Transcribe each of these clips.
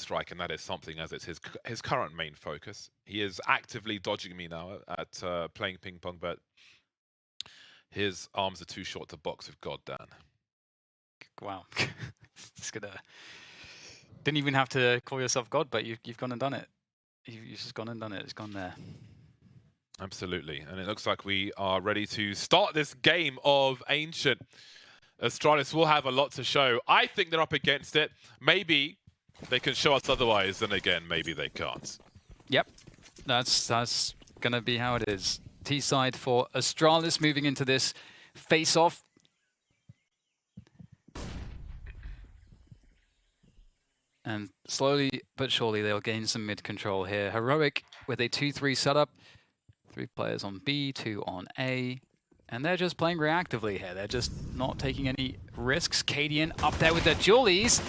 strike, and that is something as it's his current main focus. He is actively dodging me now at playing ping pong, but his arms are too short to box with God, Dan. Wow. It's gonna... Didn't even have to call yourself God, but you've gone and done it. You've just gone and done it. It's gone there. Absolutely. And it looks like we are ready to start this game of Ancient. Astralis will have a lot to show. I think they're up against it. Maybe they can show us otherwise, and again, maybe they can't. Yep. That's going to be how it is. T-side for Astralis moving into this face-off. And slowly but surely they'll gain some mid-control here. Heroic with a 2-3 setup. 3 players on B, 2 on A. And they're just playing reactively here. They're just not taking any risks. Cadian up there with the Julies.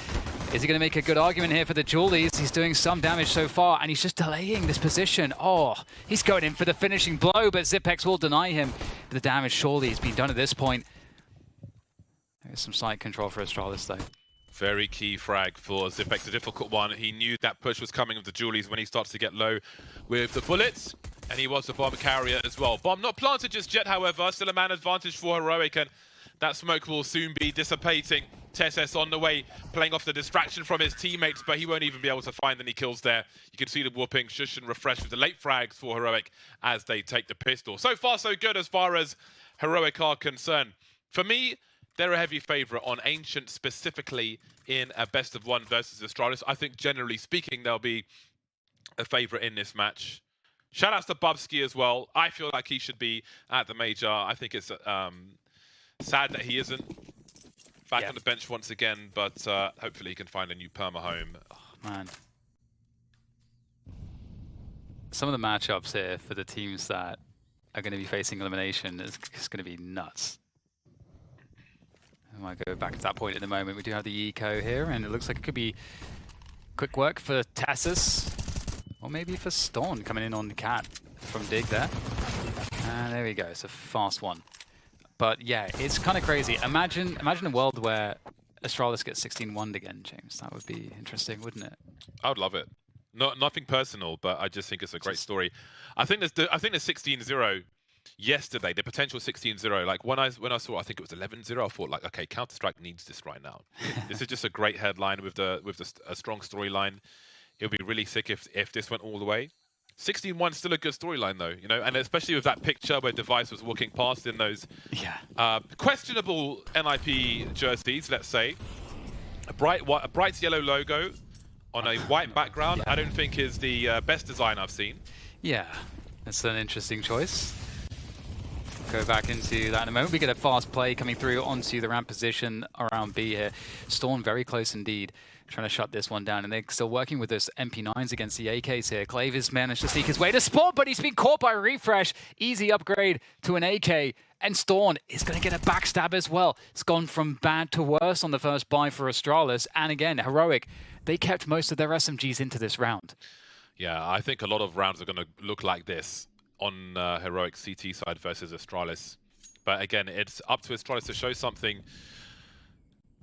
Is he going to make a good argument here for the Julies? He's doing some damage so far, and he's just delaying this position. Oh, he's going in for the finishing blow, but Zipex will deny him. The damage surely has been done at this point. There's some side control for Astralis, though. Very key frag for Zipex, a difficult one. He knew that push was coming with the Julies when he starts to get low with the bullets. And he was the bomb carrier as well. Bomb not planted just yet, however. Still a man advantage for Heroic, and that smoke will soon be dissipating. TeSeS on the way, playing off the distraction from his teammates, but he won't even be able to find any kills there. You can see the whooping. sjuush and refrezh with the late frags for Heroic as they take the pistol. So far, so good as far as Heroic are concerned. For me, they're a heavy favourite on Ancient, specifically in a best-of-1 versus Astralis. I think, generally speaking, they'll be a favourite in this match. Shout-outs to Bubsky as well. I feel like he should be at the Major. I think it's sad that he isn't. Back on the bench once again, but hopefully he can find a new perma home. Oh, man. Some of the matchups here for the teams that are going to be facing elimination is going to be nuts. I might go back to that point in a moment. We do have the eco here, and it looks like it could be quick work for TeSeS, or maybe for stavn coming in on the cat from Dig there. And there we go. It's a fast one. But yeah, it's kind of crazy. Imagine a world where Astralis gets 16-1 again, James. That would be interesting, wouldn't it? I would love it. Nothing personal, but I just think it's a great story. I think there's 16-0 yesterday, the potential 16-0. Like when I saw, I think it was 11-0, I thought like, okay, Counter-Strike needs this right now. This is just a great headline with a strong storyline. It would be really sick if this went all the way. 16-1 still a good storyline though, you know, and especially with that picture where Device was walking past in those questionable NIP jerseys, let's say. A bright yellow logo on a white background, I don't think is the best design I've seen. Yeah, that's an interesting choice. Go back into that in a moment. We get a fast play coming through onto the ramp position around B here. stavn very close indeed, trying to shut this one down, and they're still working with those MP9s against the AKs here. Clavis managed to sneak his way to spawn, but he's been caught by refrezh. Easy upgrade to an AK, and stavn is going to get a backstab as well. It's gone from bad to worse on the first buy for Astralis, and again, Heroic, they kept most of their SMGs into this round. Yeah, I think a lot of rounds are going to look like this on Heroic CT side versus Astralis. But again, it's up to Astralis to show something.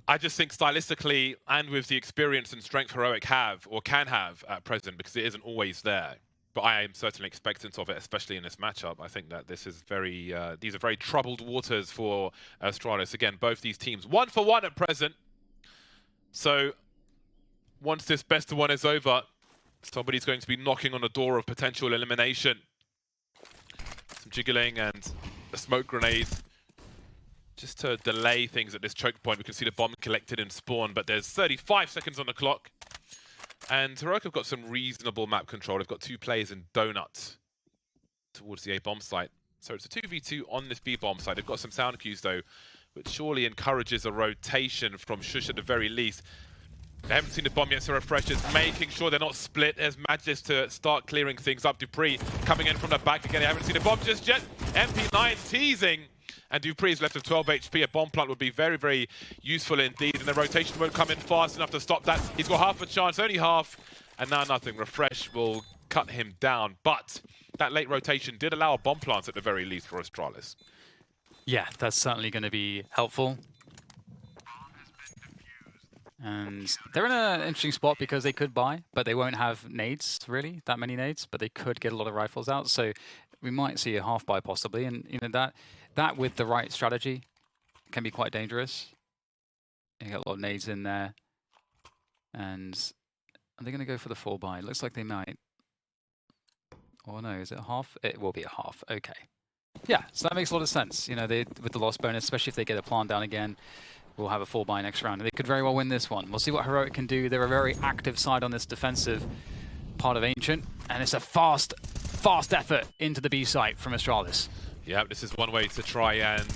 I just think stylistically and with the experience and strength Heroic have or can have at present, because it isn't always there. But I am certainly expectant of it, especially in this matchup. I think that this is these are very troubled waters for Astralis. Again, both these teams 1-for-1 at present. So once this best of one is over, somebody's going to be knocking on the door of potential elimination. Some jiggling and a smoke grenade just to delay things at this choke point. We can see the bomb collected in spawn, but there's 35 seconds on the clock. And Heroic have got some reasonable map control. They've got 2 players in Donut towards the A bomb site. So it's a 2v2 on this B bomb site. They've got some sound cues though, which surely encourages a rotation from sjuush at the very least. They haven't seen the bomb yet, so refrezh is making sure they're not split. There's Magis to start clearing things up. dupreeh coming in from the back again. They haven't seen the bomb just yet. MP9 teasing. And dupreeh is left with 12 HP. A bomb plant would be very, very useful indeed. And the rotation won't come in fast enough to stop that. He's got half a chance, only half. And now nothing. refrezh will cut him down. But that late rotation did allow a bomb plant at the very least for Astralis. Yeah, that's certainly going to be helpful. And they're in an interesting spot because they could buy, but they won't have nades, really, that many nades, but they could get a lot of rifles out. So we might see a half buy possibly. And you know that with the right strategy can be quite dangerous. You get a lot of nades in there. And are they going to go for the full buy? It looks like they might. Oh no, is it a half? It will be a half. Okay. Yeah, so that makes a lot of sense. You know, with the loss bonus, especially if they get a plant down again, we'll have a full buy next round. And they could very well win this one. We'll see what Heroic can do. They're a very active side on this defensive part of Ancient. And it's a fast effort into the B site from Astralis. Yeah, this is one way to try and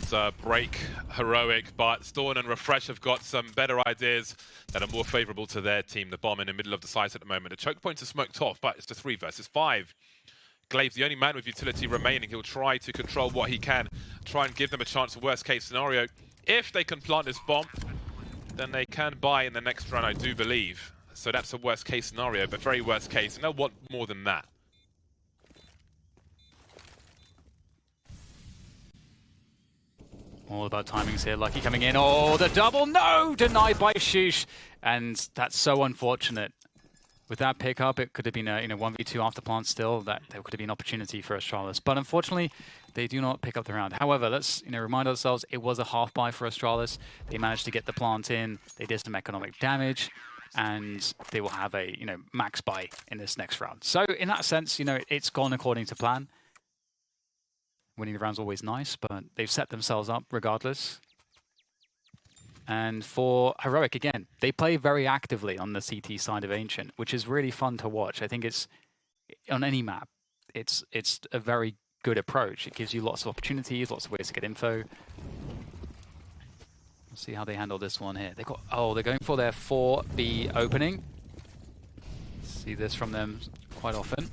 break Heroic, but stavn and refrezh have got some better ideas that are more favorable to their team. The bomb in the middle of the site at the moment. The choke points are smoked off, but it's the 3 versus 5. Glaive's the only man with utility remaining. He'll try to control what he can, try and give them a chance of worst case scenario. If they can plant this bomb, then they can buy in the next round, I do believe. So that's a worst case scenario, but very worst case, and they'll want more than that. All about timings here. Lucky coming in. Oh, the double. No! Denied by sjuush. And that's so unfortunate. With that pickup, it could have been a 1v2 after plant still. That there could have been an opportunity for Astralis. But unfortunately, they do not pick up the round. However, let's remind ourselves it was a half buy for Astralis. They managed to get the plant in. They did some economic damage. And they will have a max buy in this next round. So in that sense, it's gone according to plan. Winning the round's always nice, but they've set themselves up regardless. And for Heroic, again, they play very actively on the CT side of Ancient, which is really fun to watch. I think it's, on any map, it's a very good approach. It gives you lots of opportunities, lots of ways to get info. We'll see how they handle this one here. They're going for their 4B opening. See this from them quite often.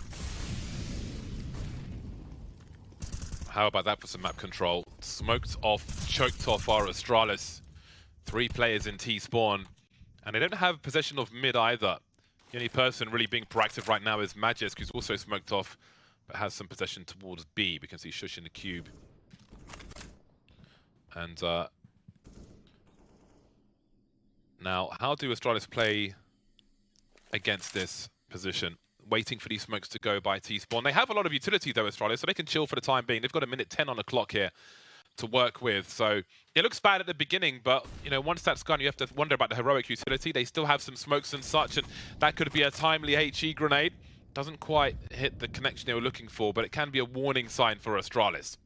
How about that for some map control? Smoked off, choked off our Astralis. 3 players in T-spawn. And they don't have possession of mid either. The only person really being proactive right now is Magisk, who's also smoked off, but has some possession towards B because he's sjuushing the cube. And now, how do Astralis play against this position? Waiting for these smokes to go by T-spawn. They have a lot of utility though, Astralis, so they can chill for the time being. They've got a minute 10 on the clock here to work with. So it looks bad at the beginning, but once that's gone, you have to wonder about the Heroic utility. They still have some smokes and such, and that could be a timely HE grenade. Doesn't quite hit the connection they were looking for, but it can be a warning sign for Astralis.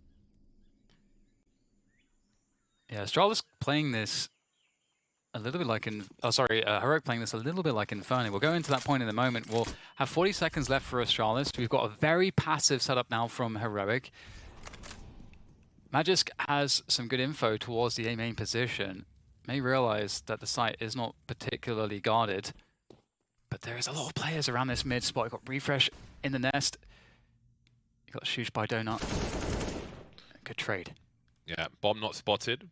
Yeah, Astralis playing this a little bit like Heroic playing this a little bit like Inferno. We'll go into that point in a moment. We'll have 40 seconds left for Astralis. We've got a very passive setup now from Heroic. Magisk has some good info towards the A main position. May realize that the site is not particularly guarded, but there is a lot of players around this mid spot. You've got refrezh in the nest. You've got sjuush by donut. Good trade. Yeah, bomb not spotted.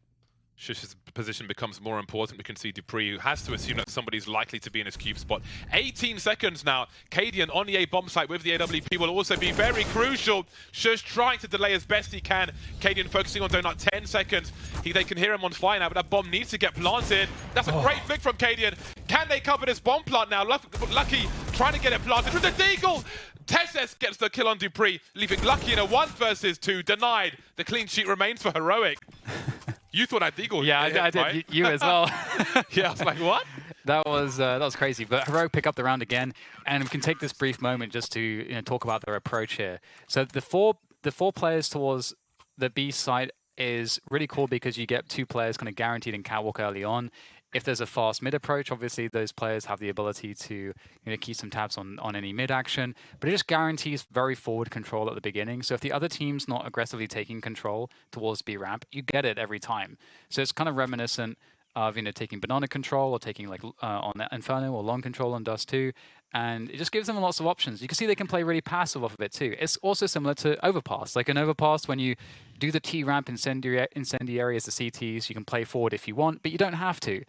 sjuush's position becomes more important. We can see dupreeh, who has to assume that somebody's likely to be in his cube spot. 18 seconds now. Cadian on the A bomb site with the AWP will also be very crucial. sjuush trying to delay as best he can. Cadian focusing on donut. 10 seconds. They can hear him on fire now, but that bomb needs to get planted. That's a great flick from Cadian. Can they cover this bomb plant now? Lucky trying to get it planted with the deagle. Tesses gets the kill on dupreeh, leaving Lucky in a 1 versus 2. Denied. The clean sheet remains for Heroic. You thought that deagle? Yeah, I did. Right? You as well. Yeah, I was like, what? That was crazy. But Heroic pick up the round again, and we can take this brief moment just to talk about their approach here. So the four players towards the B side is really cool because you get 2 players kind of guaranteed in catwalk early on. If there's a fast mid approach, obviously those players have the ability to keep some tabs on any mid action, but it just guarantees very forward control at the beginning. So if the other team's not aggressively taking control towards B ramp, you get it every time. So it's kind of reminiscent of taking banana control or taking on Inferno or long control on Dust 2, and it just gives them lots of options. You can see they can play really passive off of it too. It's also similar to Overpass. Like an Overpass, when you do the T ramp incendiary as the CTs, you can play forward if you want, but you don't have to.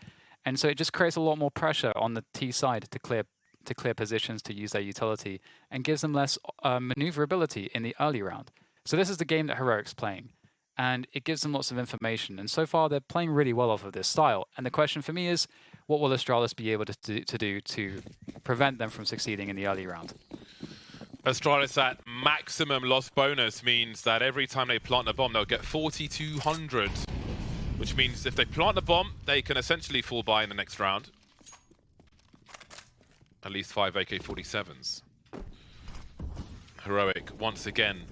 And so it just creates a lot more pressure on the T side to clear positions, to use their utility, and gives them less maneuverability in the early round. So this is the game that Heroic's playing. and it gives them lots of information. And so far, they're playing really well off of this style. And the question for me is, what will Astralis be able to do to prevent them from succeeding in the early round? Astralis at maximum loss bonus means that every time they plant a bomb, they'll get 4,200. Which means if they plant a bomb, they can essentially fall by in the next round. At least 5 AK-47s. Heroic, once again,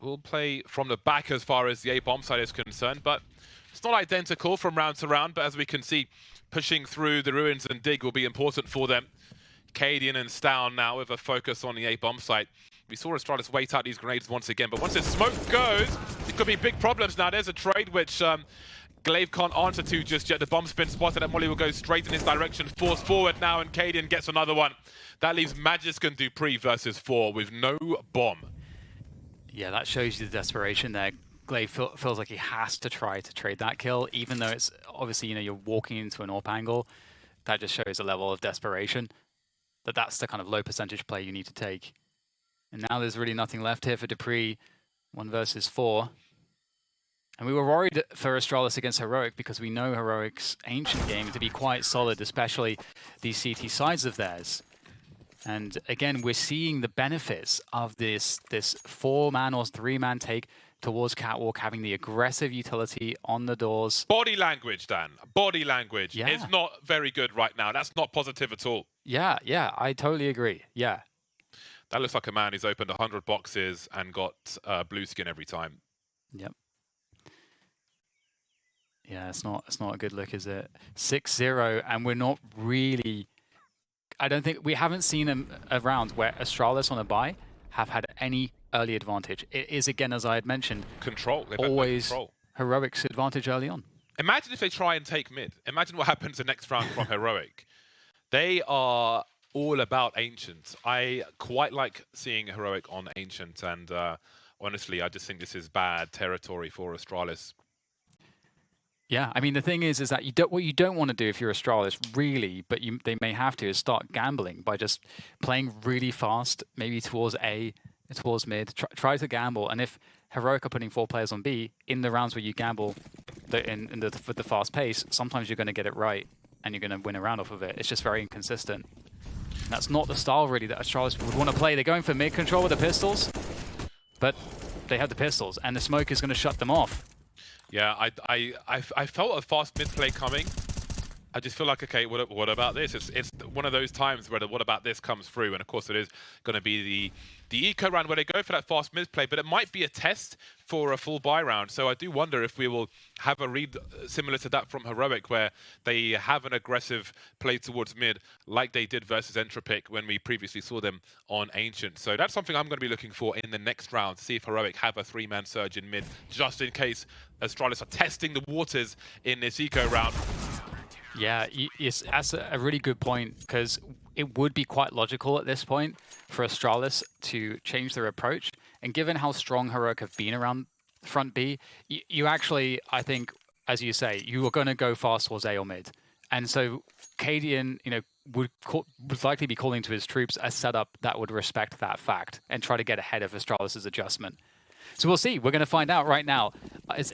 will play from the back as far as the A-bomb side is concerned, but it's not identical from round to round, but as we can see, pushing through the ruins and dig will be important for them. Cadian and stavn now with a focus on the A-bomb site. We saw Astralis wait out these grenades once again, but once this smoke goes, it could be big problems now. There's a trade which Glaive can't answer to just yet. The bomb's been spotted and Molly will go straight in his direction. Force forward now and Cadian gets another one. That leaves Magisk and dupreeh versus 4 with no bomb. Yeah, that shows you the desperation there. Glaive feels like he has to try to trade that kill, even though it's obviously, you know, you're walking into an AWP angle. That just shows a level of desperation. That's the kind of low percentage play you need to take. And now there's really nothing left here for dupreeh. 1 versus 4. And we were worried for Astralis against Heroic because we know Heroic's Ancient game to be quite solid, especially these CT sides of theirs. And again, we're seeing the benefits of this 4-man or 3-man take towards Catwalk, having the aggressive utility on the doors. Body language, Dan. Body language. Yeah. It's not very good right now. That's not positive at all. Yeah, I totally agree. Yeah. That looks like a man who's opened 100 boxes and got blue skin every time. Yep. Yeah, it's not a good look, is it? 6-0, and we're not really... I don't think... We haven't seen a round where Astralis on a buy have had any early advantage. It is, again, as I had mentioned, control. Always control. Heroic's advantage early on. Imagine if they try and take mid. Imagine what happens the next round from Heroic. They are all about Ancient. I quite like seeing Heroic on Ancient, and honestly, I just think this is bad territory for Astralis. Yeah, I mean, the thing is that what you don't want to do if you're Astralis, really, but they may have to, is start gambling by just playing really fast, maybe towards A, towards mid. Try to gamble, and if Heroic are putting 4 players on B, in the rounds where you gamble with the fast pace, sometimes you're going to get it right, and you're going to win a round off of it. It's just very inconsistent. And that's not the style, really, that Astralis would want to play. They're going for mid control with the pistols, but they have the pistols, and the smoke is going to shut them off. Yeah, I felt a fast mid play coming. I just feel like, okay, what about this? It's one of those times where the what about this comes through, and of course it is going to be the eco round where they go for that fast mid play, but it might be a test for a full buy round. So I do wonder if we will have a read similar to that from Heroic, where they have an aggressive play towards mid, like they did versus Entropic when we previously saw them on Ancient. So that's something I'm going to be looking for in the next round, see if Heroic have a 3-man surge in mid, just in case Astralis are testing the waters in this eco round. Yeah, that's a really good point, because it would be quite logical at this point for Astralis to change their approach. And given how strong Heroic have been around front B, you actually, I think, as you say, you are going to go fast towards A or mid. And so Cadian, you know, would likely be calling to his troops a setup that would respect that fact and try to get ahead of Astralis' adjustment. So we'll see. We're going to find out right now.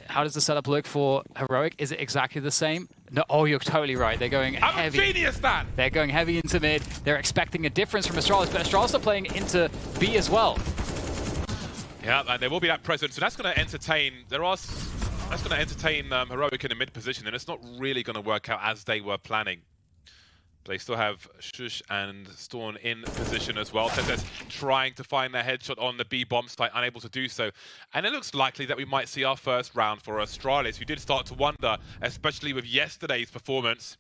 How does the setup look for Heroic? Is it exactly the same? No. Oh, you're totally right. They're going heavy. I'm a genius, man! They're going heavy into mid. They're expecting a difference from Astralis, but Astralis are playing into B as well. Yeah, and there will be that presence, so that's going to entertain. That's going to entertain Heroic in a mid position, and it's not really going to work out as they were planning. They still have sjuush and Storm in position as well. Tezes trying to find their headshot on the B bomb site, unable to do so. And it looks likely that we might see our first round for Astralis, who did start to wonder, especially with yesterday's performance.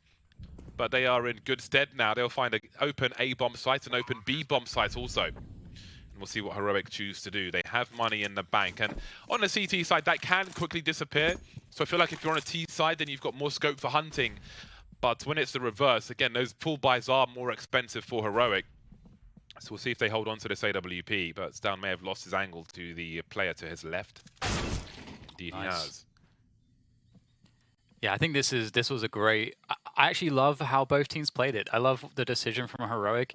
But they are in good stead now. They'll find an open A bomb site and open B bomb site also. And we'll see what Heroic choose to do. They have money in the bank. And on the CT side, that can quickly disappear. So I feel like if you're on a T side, then you've got more scope for hunting. But when it's the reverse, again, those full buys are more expensive for Heroic. So we'll see if they hold on to this AWP. But stavn may have lost his angle to the player to his left. Indeed, nice. He has. Yeah, I think this was a great... I actually love how both teams played it. I love the decision from Heroic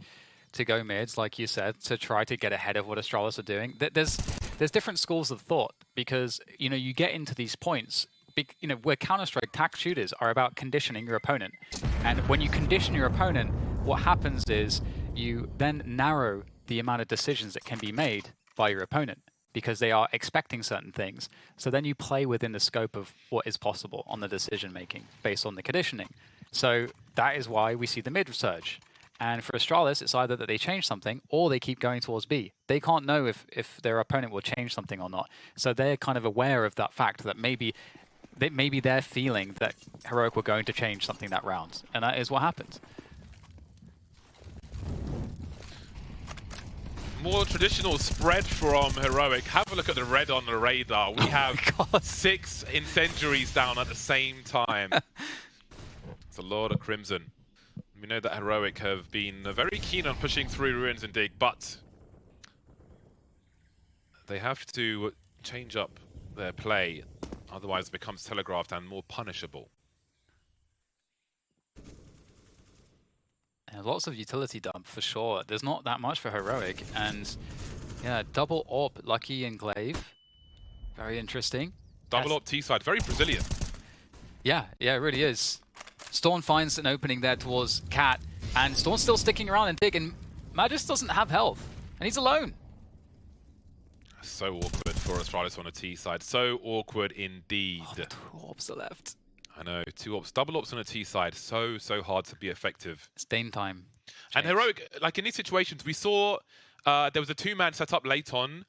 to go mids, like you said, to try to get ahead of what Astralis are doing. There's there's different schools of thought because, you know, you get into these points, you know, where Counter-Strike tact shooters are about conditioning your opponent. And when you condition your opponent, what happens is you then narrow the amount of decisions that can be made by your opponent because they are expecting certain things. So then you play within the scope of what is possible on the decision making based on the conditioning. So that is why we see the mid surge. And for Astralis, it's either that they change something or they keep going towards B. They can't know if their opponent will change something or not. So they're kind of aware of that fact that maybe they're feeling that Heroic were going to change something that round. And that is what happened. More traditional spread from Heroic. Have a look at the red on the radar. We have 6 incendiaries down at the same time. It's a lot of Crimson. We know that Heroic have been very keen on pushing through Ruins and Dig, but they have to change up their play, otherwise it becomes telegraphed and more punishable. And lots of utility dump for sure. There's not that much for Heroic, and yeah, double AWP, Lucky and Glaive. Very interesting. Double AWP T-side, very Brazilian. Yeah, it really is. Storm finds an opening there towards Cat, and Storm's still sticking around and Dig, and Magis doesn't have health, and he's alone. So awkward for Astralis on a T side. So awkward indeed. Oh, the 2 AWPs are left. I know, 2 AWPs, double AWPs on a T side. So hard to be effective. It's Dane time. And Heroic, like in these situations, we saw there was a 2-man setup late on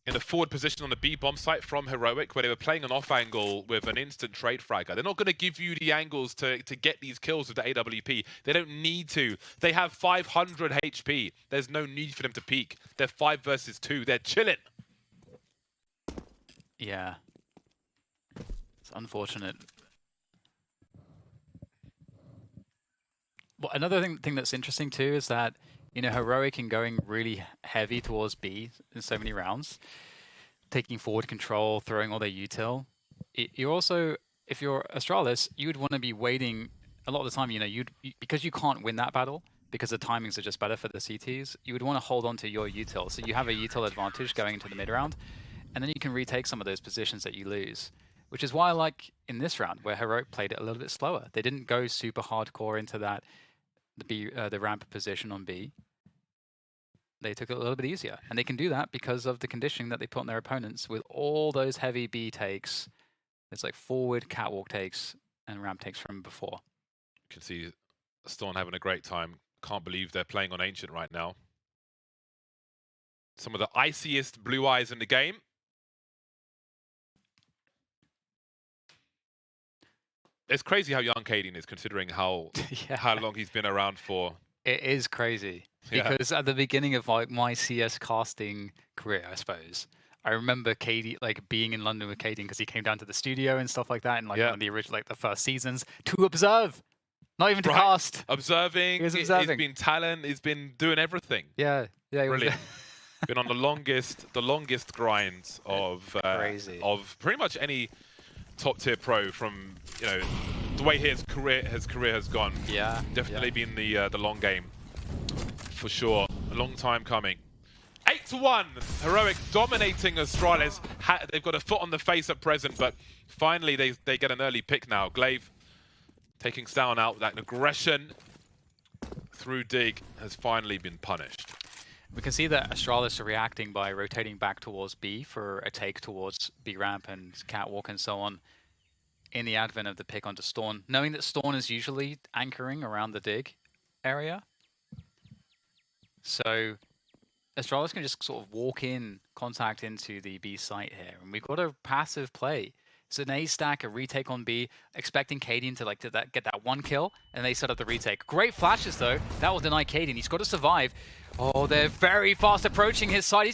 in the forward position on the B bomb site from Heroic, where they were playing an off angle with an instant trade fragger. They're not going to give you the angles to get these kills with the AWP. They don't need to. They have 500 HP. There's no need for them to peek. They're 5 versus 2. They're chilling. Yeah. It's unfortunate. Well, another thing that's interesting too is that, you know, Heroic in going really heavy towards B in so many rounds, taking forward control, throwing all their util. You also, if you're Astralis, you would want to be waiting a lot of the time, you know, because you can't win that battle, because the timings are just better for the CTs, you would want to hold on to your util. So you have a util advantage going into the mid round, and then you can retake some of those positions that you lose. Which is why I like in this round, where Heroic played it a little bit slower. They didn't go super hardcore into that, the ramp position on B. They took it a little bit easier, and they can do that because of the conditioning that they put on their opponents with all those heavy B takes. It's like forward catwalk takes and ramp takes from before. You can see Storm having a great time. Can't believe they're playing on Ancient right now. Some of the iciest blue eyes in the game. It's crazy how young Kaden is, considering how how long he's been around for. It is crazy. Because at the beginning of like my CS casting career, I suppose, I remember Kaden, like being in London with Kaden because he came down to the studio and stuff like that, and like one of the original, like the first seasons, to observe, not even to cast. Observing. He's observing. He's been talent. He's been doing everything. Yeah. Brilliant. Been on the longest grind of pretty much any top tier pro from, you know, the way his career has gone. Yeah. Definitely been the long game. For sure. A long time coming. 8-1. Heroic dominating Astralis. They've got a foot on the face at present, but finally they get an early pick now. Glaive taking Stavn out. That aggression through Dig has finally been punished. We can see that Astralis are reacting by rotating back towards B for a take towards B ramp and catwalk and so on in the advent of the pick onto Storm, knowing that Storm is usually anchoring around the Dig area. So Astralis can just sort of walk in, contact into the B site here, and we've got a passive play. So an A stack, a retake on B, expecting Kaden to get that 1 kill, and they set up the retake. Great flashes though. That will deny Kaden. He's got to survive. Oh, they're very fast approaching his side.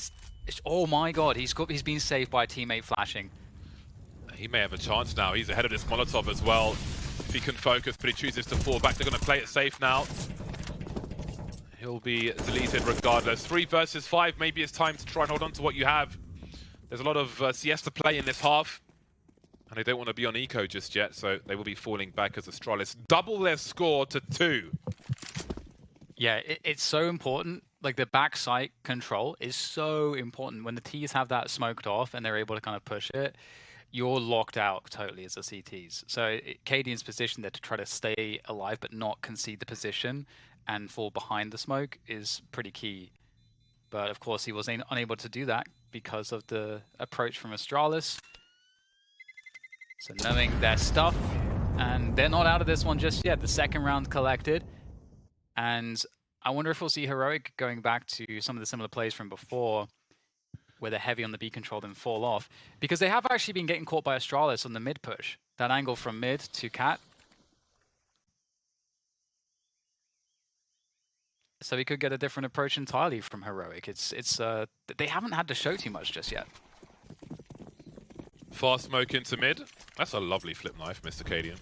Oh my god, he's been saved by a teammate flashing. He may have a chance now. He's ahead of this Molotov as well. If he can focus, but he chooses to fall back. They're going to play it safe now. He'll be deleted regardless. 3 versus 5. Maybe it's time to try and hold on to what you have. There's a lot of CS to play in this half. And they don't want to be on eco just yet, so they will be falling back as Astralis double their score to 2. Yeah, it's so important like the backside control is so important. When the Ts have that smoked off and they're able to kind of push it, you're locked out totally as the CTs. So Cadian's position there to try to stay alive but not concede the position and fall behind the smoke is pretty key. But of course he was unable to do that because of the approach from Astralis. So knowing their stuff, and they're not out of this one just yet. The second round collected, and I wonder if we'll see Heroic going back to some of the similar plays from before, where they're heavy on the B control then fall off, because they have actually been getting caught by Astralis on the mid push. That angle from mid to Cat. So we could get a different approach entirely from Heroic. They haven't had to show too much just yet. Fast smoke into mid. That's a lovely flip knife, Mr. Cadian.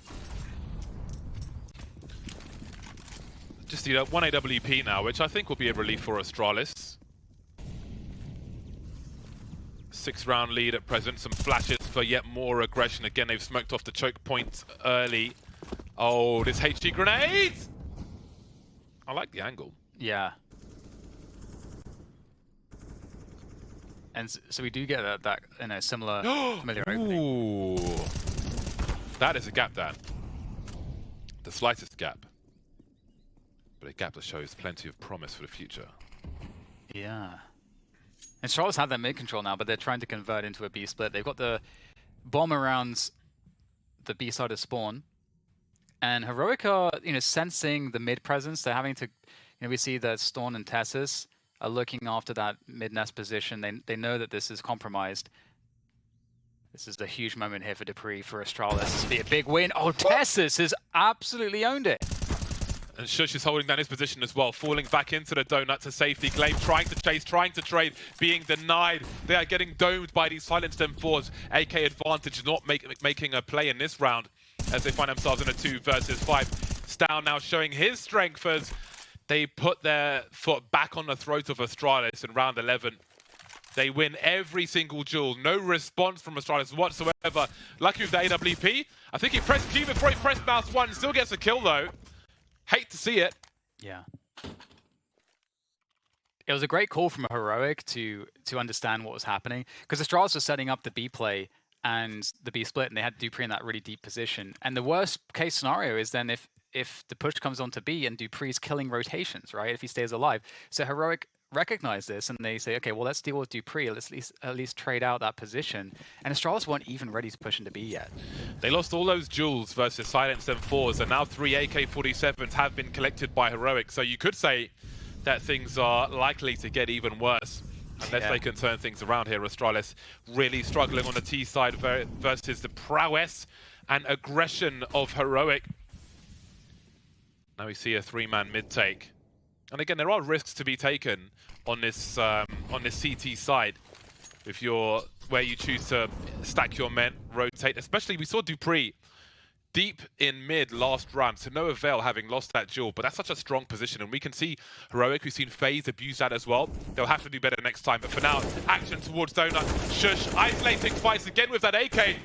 Just need a 1 AWP now, which I think will be a relief for Astralis. 6-round lead at present. Some flashes for yet more aggression. Again, they've smoked off the choke point early. Oh, this HG grenade! I like the angle. Yeah. And so we do get that in a similar familiar opening. Ooh. That is a gap, Dan. The slightest gap. But a gap that shows plenty of promise for the future. Yeah. And Charles have that mid control now, but they're trying to convert into a B split. They've got the bomb around the B side of spawn. And Heroic are, sensing the mid presence. They're having to, we see that Storm and Tessus are looking after that mid nest position. They know that this is compromised. This is a huge moment here for dupreeh, for Astralis. This will be a big win. Oh, Tessus has absolutely owned it. And sjuush is holding down his position as well, falling back into the donut to safety. Glaive trying to chase, trying to trade, being denied. They are getting domed by these silenced M4s. AK advantage not making a play in this round as they find themselves in a 2 versus 5. stavn now showing his strength as they put their foot back on the throat of Astralis in round 11. They win every single duel. No response from Astralis whatsoever. Lucky with the AWP. I think he pressed Q before he pressed mouse 1. Still gets a kill though. Hate to see it. Yeah. It was a great call from a Heroic to understand what was happening, because Astralis was setting up the B play and the B split, and they had dupreeh in that really deep position. And the worst case scenario is then if the push comes onto B and dupreeh's killing rotations, right? If he stays alive. So Heroic recognize this and they say, okay, well, let's deal with dupreeh. Let's at least trade out that position. And Astralis weren't even ready to push into B yet. They lost all those duels versus silenced M4s, and now 3 AK-47s have been collected by Heroic. So you could say that things are likely to get even worse unless they can turn things around here. Astralis really struggling on the T side versus the prowess and aggression of Heroic. Now we see a 3-man mid take. And again, there are risks to be taken on this CT side. If you're where you choose to stack your men, rotate. Especially, we saw dupreeh deep in mid last round, to no avail having lost that duel. But that's such a strong position, and we can see Heroic, we've seen FaZe abuse that as well. They'll have to do better next time. But for now, action towards Donut. sjuush isolating fights again with that AK.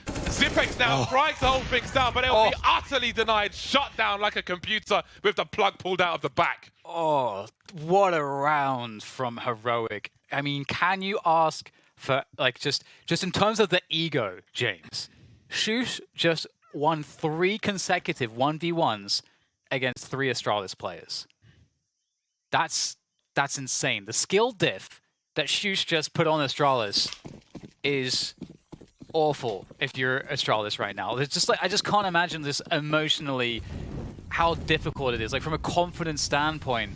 Zipex now trying to hold things down, but it'll be utterly denied. Shut down like a computer with the plug pulled out of the back. Oh, what a round from Heroic. I mean, can you ask for, like, just in terms of the ego, James? sjuush just won 3 consecutive 1v1s against 3 Astralis players. That's insane. The skill diff that sjuush just put on Astralis is awful if you're Astralis right now. It's just like, I just can't imagine this emotionally, how difficult it is. Like, from a confidence standpoint,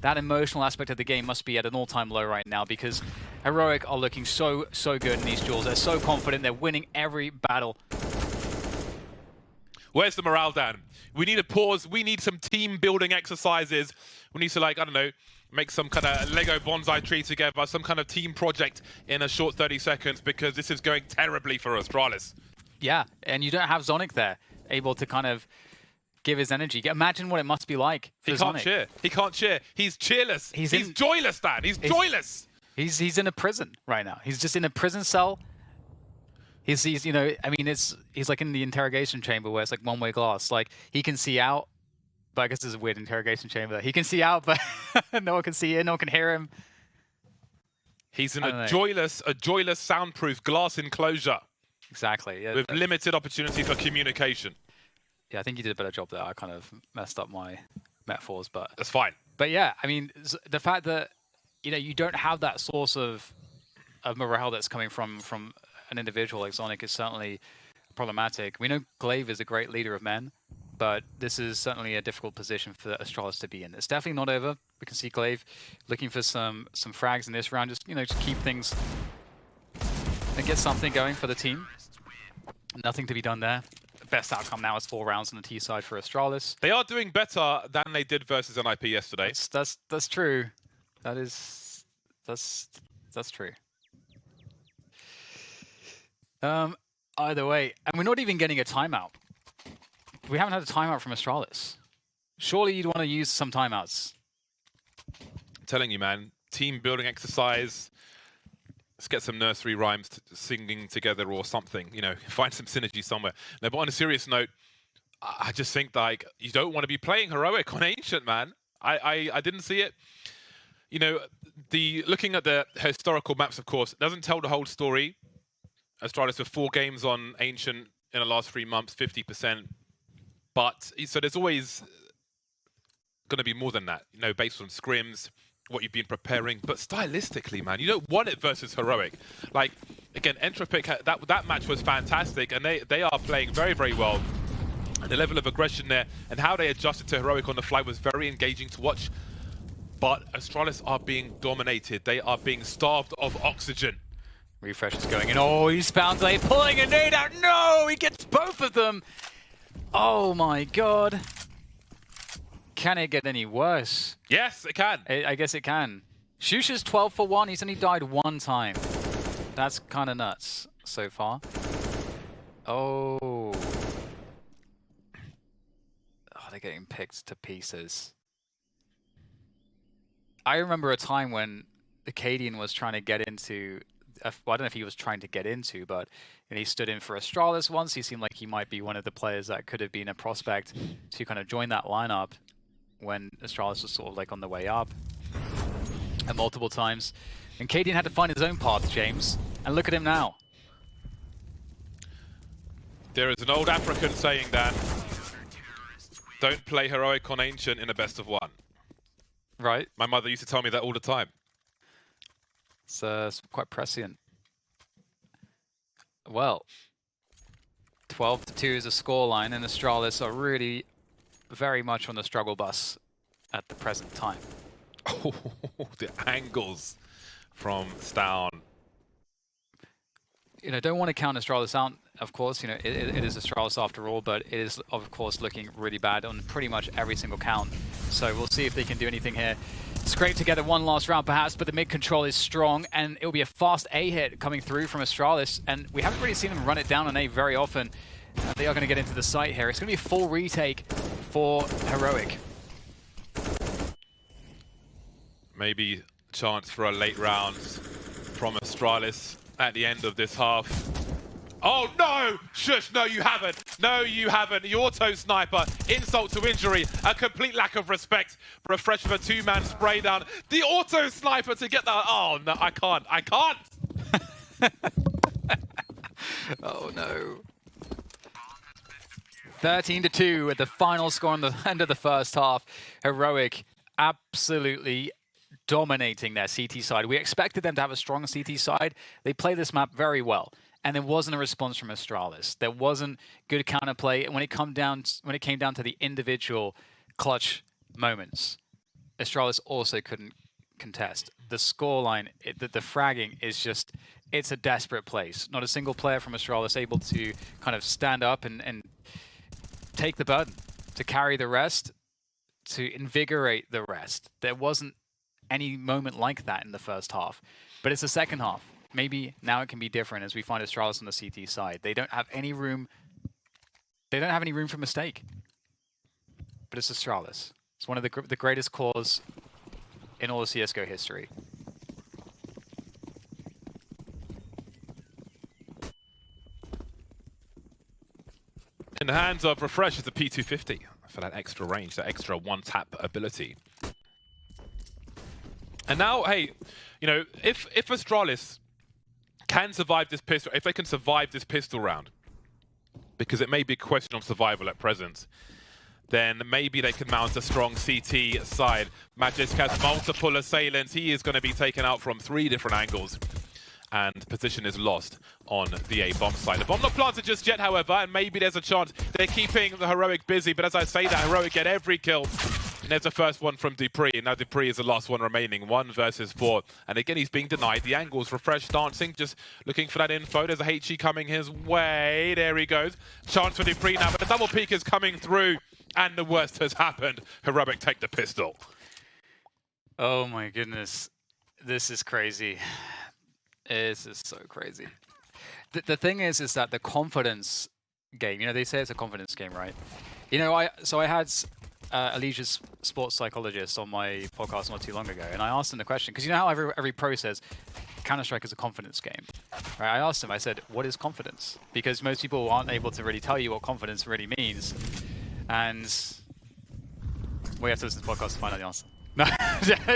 that emotional aspect of the game must be at an all-time low right now, because Heroic are looking so good in these duels. They're so confident. They're winning every battle. Where's the morale, Dan? We need a pause. We need some team building exercises. We need to, like, I don't know, make some kind of Lego bonsai tree together, some kind of team project in a short 30 seconds, because this is going terribly for Astralis. Yeah, and you don't have Zonic there, able to kind of give his energy. Imagine what it must be like for He can't cheer. He can't cheer. He's cheerless. He's joyless, Dan. He's joyless. He's in a prison right now. He's just in a prison cell. He's I mean, he's like in the interrogation chamber where it's like one-way glass. Like, he can see out, But I guess there's a weird interrogation chamber. He can see out, but no one can see in, no one can hear him. He's in a joyless soundproof glass enclosure. Exactly. Yeah, with limited opportunity for communication. Yeah, I think you did a better job there. I kind of messed up my metaphors, but that's fine. But yeah, I mean, the fact that you don't have that source of morale that's coming from an individual like Zonic is certainly problematic. We know Glaive is a great leader of men, but this is certainly a difficult position for Astralis to be in. It's definitely not over. We can see Glaive looking for some frags in this round, just to keep things and get something going for the team. Nothing to be done there. The best outcome now is 4 rounds on the T side for Astralis. They are doing better than they did versus NIP yesterday. That's true. That's true. Either way, and we're not even getting a timeout. We haven't had a timeout from Astralis. Surely you'd want to use some timeouts. I'm telling you, man. Team building exercise. Let's get some nursery rhymes singing together or something. Find some synergy somewhere. No, but on a serious note, I just think like you don't want to be playing heroic on Ancient, man. I didn't see it. Looking at the historical maps, of course, doesn't tell the whole story. Astralis with 4 games on Ancient in the last 3 months, 50%. But so there's always going to be more than that, based on scrims, what you've been preparing. But stylistically, man, you don't want it versus heroic. Like, again, Entropic, that match was fantastic, and they are playing very, very well. And the level of aggression there and how they adjusted to heroic on the fly was very engaging to watch. But Astralis are being dominated. They are being starved of oxygen. Refrezh is going in. Oh, he's found a pulling a nade out. No, he gets both of them. Oh my god. Can it get any worse? Yes, it can. I guess it can. sjuush is 12 for 1. He's only died 1 time. That's kind of nuts so far. Oh. Oh, they're getting picked to pieces. I remember a time when the Cadian was trying to get into... Well, I don't know if he was trying to get into, but he stood in for Astralis once. He seemed like he might be one of the players that could have been a prospect to kind of join that lineup when Astralis was sort of like on the way up. And multiple times. And Cadian had to find his own path, James. And look at him now. There is an old African saying that don't play heroic on Ancient in a best of 1. Right. My mother used to tell me that all the time. It's quite prescient. Well, 12-2 is a scoreline, and Astralis are really very much on the struggle bus at the present time. Oh, the angles from stavn. Don't want to count Astralis out, of course. It is Astralis after all, but it is, of course, looking really bad on pretty much every single count. So we'll see if they can do anything here. Scrape together one last round perhaps, but the mid control is strong, and it'll be a fast A hit coming through from Astralis, and we haven't really seen them run it down on A very often. They are going to get into the site here. It's going to be a full retake for heroic. Maybe a chance for a late round from Astralis at the end of this half. Oh no! Sjuush, no you haven't. No you haven't. The auto sniper, insult to injury, a complete lack of respect for a fresh of a 2-man spray down. The auto sniper to get that. Oh no, I can't. Oh no. 13-2 at the final score on the end of the first half. Heroic absolutely dominating their CT side. We expected them to have a strong CT side. They play this map very well. And there wasn't a response from Astralis. There wasn't good counterplay when it came down to the individual clutch moments. Astralis also couldn't contest. The scoreline, the fragging is just, it's a desperate place. Not a single player from Astralis able to kind of stand up and take the burden, to carry the rest, to invigorate the rest. There wasn't any moment like that in the first half. But it's the second half. Maybe now it can be different as we find Astralis on the CT side. They don't have any room. They don't have any room for mistake. But it's Astralis. It's one of the greatest cores in all of CS:GO history. In the hands of refrezh is the P250 for that extra range, that extra one-tap ability. And now, hey, you know, if Astralis can survive this pistol, if they can survive this pistol round, because it may be a question of survival at present, then maybe they can mount a strong CT side. Magisk has multiple assailants. He is going to be taken out from 3 different angles. And position is lost on the A bomb side. The bomb not planted just yet, however, and maybe there's a chance. They're keeping the Heroic busy, but as I say that, Heroic get every kill. And there's the first one from dupreeh, and now dupreeh is the last one remaining, 1 versus 4. And again, he's being denied the angles. refrezh dancing, just looking for that info. There's a HE coming his way. There he goes. Chance for dupreeh now, but the double peek is coming through, and the worst has happened. Heroic take the pistol. Oh my goodness. This is crazy. This is so crazy. The thing is that the confidence game, you know, they say it's a confidence game, right? You know, I had Alicia's sports psychologist on my podcast not too long ago, and I asked him the question, because you know how every pro says Counter-Strike is a confidence game, right? I asked him, I said, what is confidence? Because most people aren't able to really tell you what confidence really means, and we have to listen to the podcast to find out the answer. No,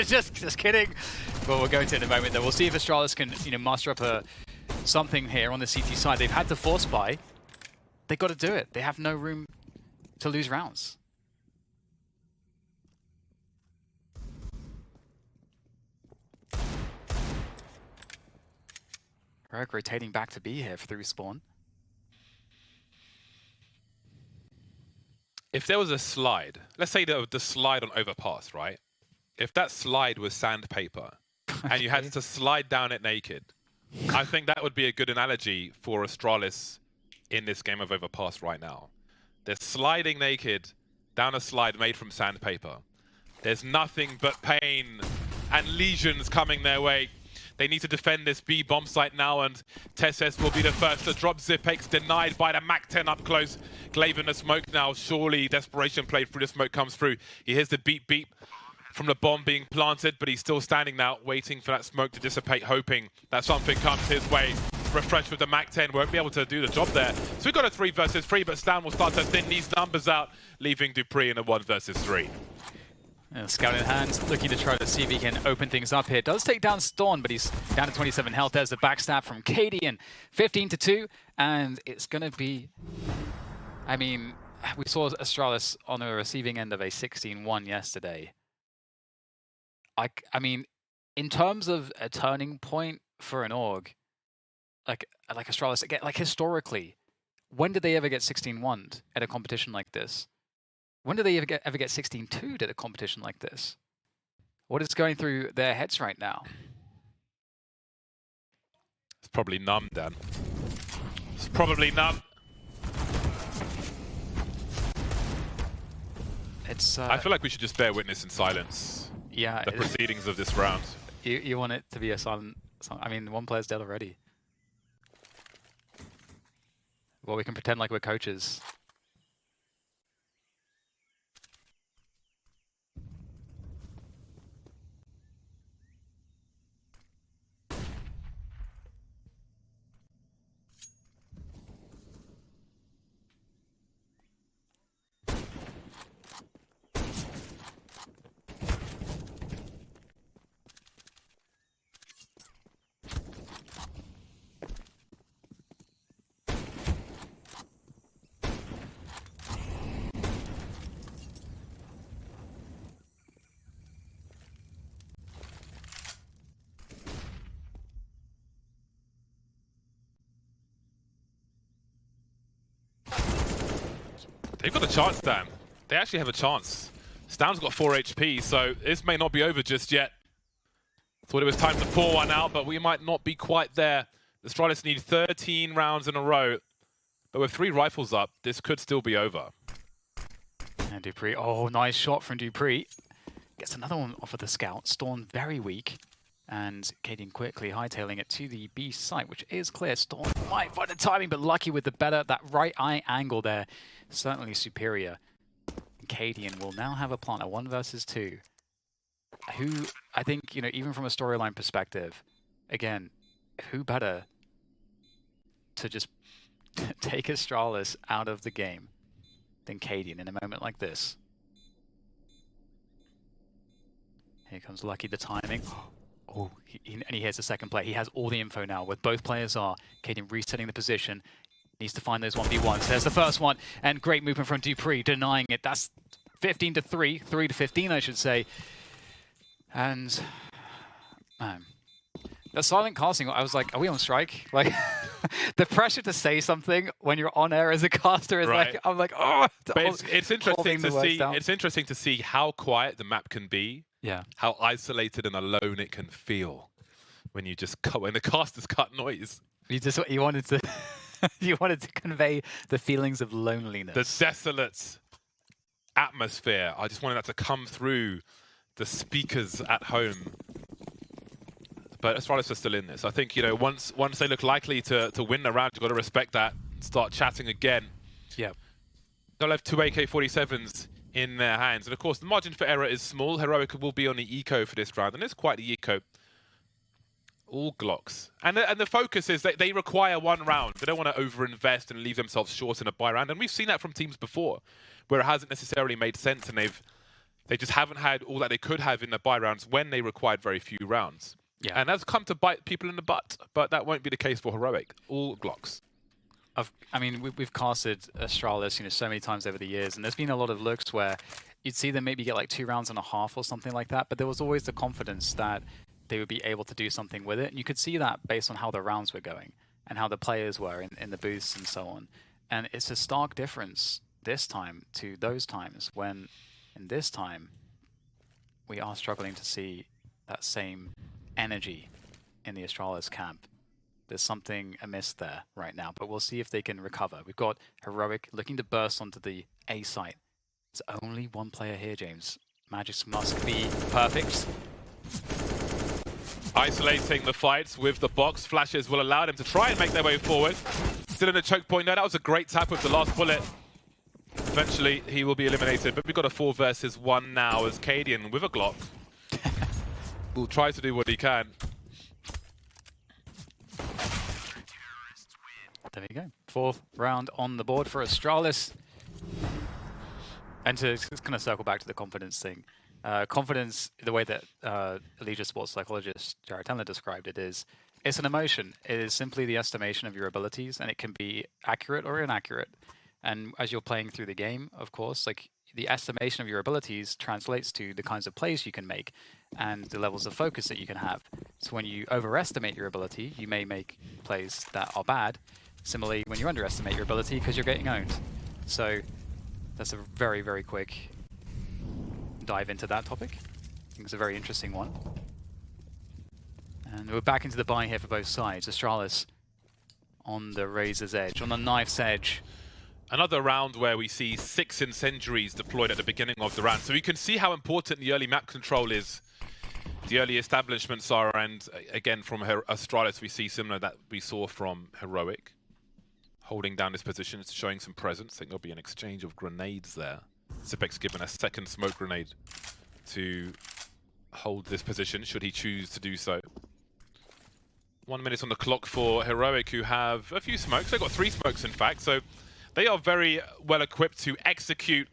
just kidding. Well, we'll go to it in a moment. Though we'll see if Astralis can, you know, muster up something here on the CT side. They've had to force buy. They've got to do it. They have no room to lose rounds. Rogue rotating back to B here through spawn. If there was a slide, let's say the slide on overpass, right? If that slide was sandpaper and you had to slide down it naked, I think that would be a good analogy for Astralis in this game of overpass right now. They're sliding naked down a slide made from sandpaper. There's nothing but pain and lesions coming their way. They need to defend this B bomb site now, and Tesses will be the first to drop. Zipex denied by the MAC-10 up close. Glaive in the smoke now. Surely desperation play through the smoke comes through. He hears the beep beep from the bomb being planted, but he's still standing now, waiting for that smoke to dissipate, hoping that something comes his way. refrezh with the MAC-10 won't be able to do the job there. So we've got a 3 versus 3, but stavn will start to thin these numbers out, leaving dupreeh in a 1 versus 3. Scout in hand, looking to try to see if he can open things up here. Does take down stavn, but he's down to 27 health. There's the backstab from Cadian, 15-2, and it's going to be... I mean, we saw Astralis on the receiving end of a 16-1 yesterday. I mean, in terms of a turning point for an org, like Astralis, again, like historically, when did they ever get 16-1'd at a competition like this? When did they ever get 16-2'd at a competition like this? What is going through their heads right now? It's probably numb, Dan. It's probably numb. It's. I feel like we should just bear witness in silence. Yeah. The proceedings of this round. You want it to be a silent. I mean, one player's dead already. Well, we can pretend like we're coaches. They've got a chance, Dan. They actually have a chance. stavn's got 4 HP, so this may not be over just yet. Thought it was time to pour one out, but we might not be quite there. The Astralis need 13 rounds in a row, but with 3 rifles up, this could still be over. And dupreeh, oh, nice shot from dupreeh. Gets another one off of the scout. stavn very weak. And Cadian quickly hightailing it to the B site, which is clear. stavn might find the timing, but lucky with the better. That right eye angle there, certainly superior. Cadian will now have a plant, a 1 versus 2. Who, I think, you know, even from a storyline perspective, again, who better to just take Astralis out of the game? than Cadian in a moment like this. Here comes Lucky, the timing. Oh, and he hears the second play. He has all the info now, where both players are. Cadian resetting the position. Needs to find those 1v1s. There's the first one, and great movement from dupreeh, denying it. That's 15 to 3, 3 to 15, I should say. And man, the silent casting, I was like, are we on strike? Like, the pressure to say something when you're on air as a caster is like, I'm like, oh. But it's interesting to see. It's interesting to see how quiet the map can be. Yeah. How isolated and alone it can feel when you just when the casters cut noise. You wanted to. You wanted to convey the feelings of loneliness. The desolate atmosphere. I just wanted that to come through the speakers at home. But Astralis are still in this. I think, you know, once they look likely to win the round, you've got to respect that. Start chatting again. Yeah. They'll have 2 AK-47s in their hands. And of course, the margin for error is small. Heroic will be on the eco for this round. And it's quite the eco. All Glocks. And the focus is that they require one round. They don't want to overinvest and leave themselves short in a buy round. And we've seen that from teams before, where it hasn't necessarily made sense and they just haven't had all that they could have in the buy rounds when they required very few rounds. Yeah. And that's come to bite people in the butt. But that won't be the case for Heroic. All Glocks. I mean, we've casted Astralis, you know, so many times over the years, and there's been a lot of looks where you'd see them maybe get like 2.5 rounds or something like that, but there was always the confidence that they would be able to do something with it. And you could see that based on how the rounds were going and how the players were in the booths and so on. And it's a stark difference this time to those times when, in this time, we are struggling to see that same energy in the Astralis camp. There's something amiss there right now, but we'll see if they can recover. We've got Heroic looking to burst onto the A site. There's only one player here, James. Magic must be perfect. Isolating the fights with the box. Flashes will allow them to try and make their way forward. Still in a choke point there. That was a great tap with the last bullet. Eventually, he will be eliminated, but we've got a 4 versus 1 now as Cadian with a Glock will try to do what he can. There we go. 4th round on the board for Astralis. And to kind of circle back to the confidence thing. Confidence, the way that Allegiant sports psychologist Jared Tendler described it is, it's an emotion. It is simply the estimation of your abilities, and it can be accurate or inaccurate. And as you're playing through the game, of course, like the estimation of your abilities translates to the kinds of plays you can make and the levels of focus that you can have. So when you overestimate your ability, you may make plays that are bad. Similarly, when you underestimate your ability, because you're getting owned. So that's a very, very quick dive into that topic. I think it's a very interesting one. And we're back into the buy here for both sides. Astralis on the razor's edge, on the knife's edge. Another round where we see 6 incendiaries deployed at the beginning of the round. So you can see how important the early map control is. The early establishments are, and again from Astralis we see similar that we saw from Heroic. Holding down this position, it's showing some presence. I think there'll be an exchange of grenades there. Zipek's given a second smoke grenade to hold this position, should he choose to do so. 1 minute on the clock for Heroic, who have a few smokes. They've got 3 smokes, in fact, so they are very well equipped to execute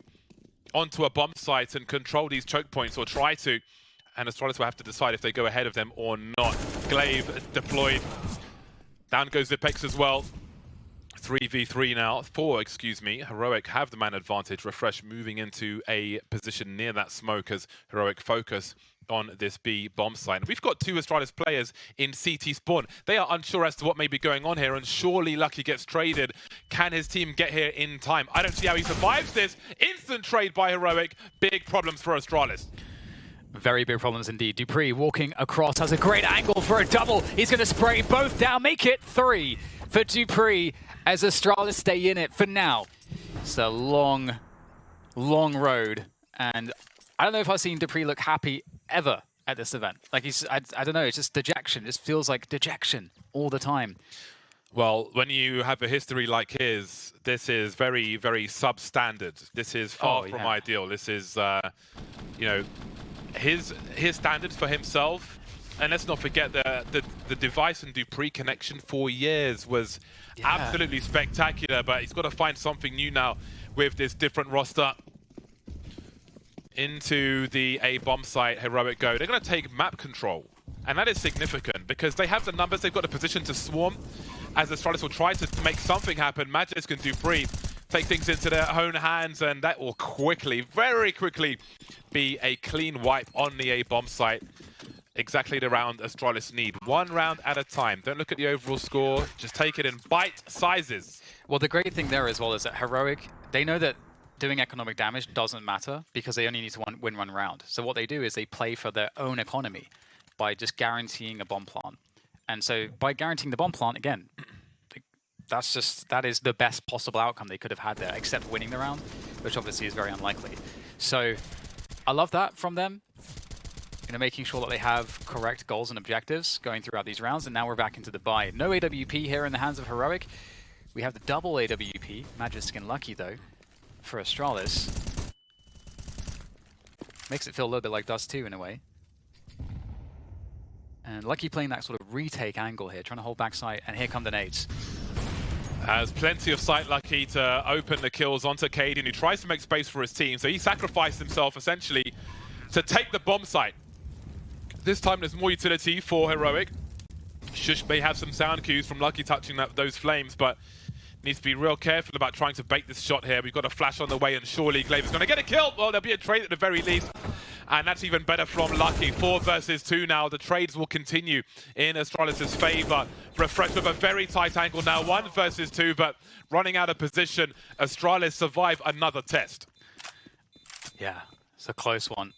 onto a bomb site and control these choke points, or try to. And Astralis will have to decide if they go ahead of them or not. Glaive deployed. Down goes Zipex as well. 3v3 now, 4, excuse me. Heroic have the man advantage. Refrezh moving into a position near that smoke as Heroic focus on this B bomb site. We've got 2 Astralis players in CT spawn. They are unsure as to what may be going on here, and surely Lucky gets traded. Can his team get here in time? I don't see how he survives this. Instant trade by Heroic. Big problems for Astralis. Very big problems indeed. dupreeh walking across, has a great angle for a double. He's going to spray both down, make it 3 for dupreeh as Astralis stay in it for now. It's a long, long road, and I don't know if I've seen dupreeh look happy ever at this event. Like I don't know, it's just dejection. It just feels like dejection all the time. Well, when you have a history like his, this is very, very substandard. This is far from ideal. This is, you know, his standards for himself. And let's not forget the device and dupreeh connection for years was absolutely spectacular, but he's got to find something new now with this different roster. Into the A bomb site, Heroic go. They're going to take map control. And that is significant because they have the numbers, they've got the position to swarm. As Astralis will try to make something happen, Magisk and dupreeh take things into their own hands, and that will quickly, very quickly, be a clean wipe on the A bomb site. Exactly the round Astralis need. One round at a time. Don't look at the overall score, just take it in bite sizes. Well, the great thing there as well is that Heroic, they know that doing economic damage doesn't matter because they only need to win one round. So what they do is they play for their own economy by just guaranteeing a bomb plant. And so by guaranteeing the bomb plant, again, that is the best possible outcome they could have had there, except winning the round, which obviously is very unlikely. So I love that from them, making sure that they have correct goals and objectives going throughout these rounds. And now we're back into the buy. No AWP here in the hands of Heroic. We have the double AWP. Magisk and Lucky though for Astralis. Makes it feel a little bit like Dust 2 in a way. And Lucky playing that sort of retake angle here, trying to hold back sight, and here come the nades. Has plenty of sight, Lucky, to open the kills onto Cadian, who tries to make space for his team. So he sacrificed himself essentially to take the bomb site. This time there's more utility for Heroic. sjuush may have some sound cues from Lucky touching those flames, but needs to be real careful about trying to bait this shot here. We've got a flash on the way, and surely Glaive is going to get a kill. Well, there'll be a trade at the very least. And that's even better from Lucky. 4 versus 2 now. The trades will continue in Astralis' favor. Refrezh with a very tight angle now. 1 versus 2, but running out of position. Astralis survive another test. Yeah, it's a close one.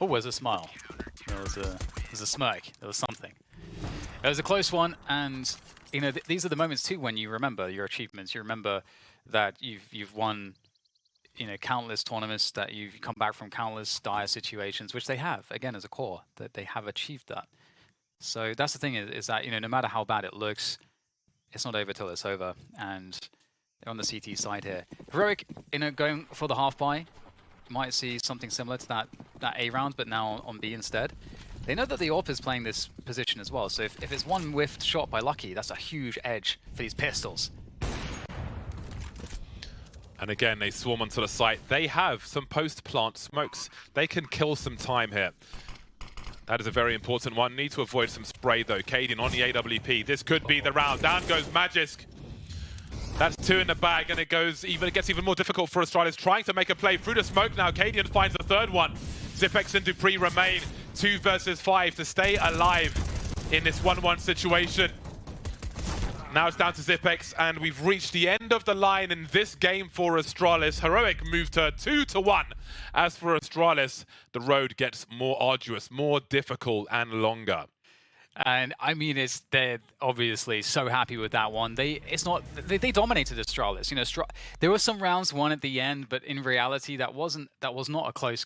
Oh, there's a smile. There's a smirk. There was something. It was a close one, and these are the moments too when you remember your achievements. You remember that you've won countless tournaments, that you've come back from countless dire situations, which they have, again, as a core, that they have achieved that. So that's the thing is that, no matter how bad it looks, it's not over till it's over. And they're on the CT side here. Heroic, going for the half buy, might see something similar to that A round, but now on B instead. They know that the AWP is playing this position as well, so if it's one whiffed shot by Lucky, that's a huge edge for these pistols. And again, they swarm onto the site. They have some post-plant smokes. They can kill some time here. That is a very important one. Need to avoid some spray though. Cadian on the AWP. This could be the round. Down goes Magisk. That's 2 in the bag, and it gets even more difficult for Astralis trying to make a play through the smoke now. Cadian finds the third one. Zipex and dupreeh remain 2 versus 5 to stay alive in this 1-1 situation. Now it's down to Zipex, and we've reached the end of the line in this game for Astralis. Heroic moved to 2-1. As for Astralis, the road gets more arduous, more difficult, and longer. And I mean, they're obviously so happy with that one. They dominated Astralis. There were some rounds won at the end, but in reality, that was not a close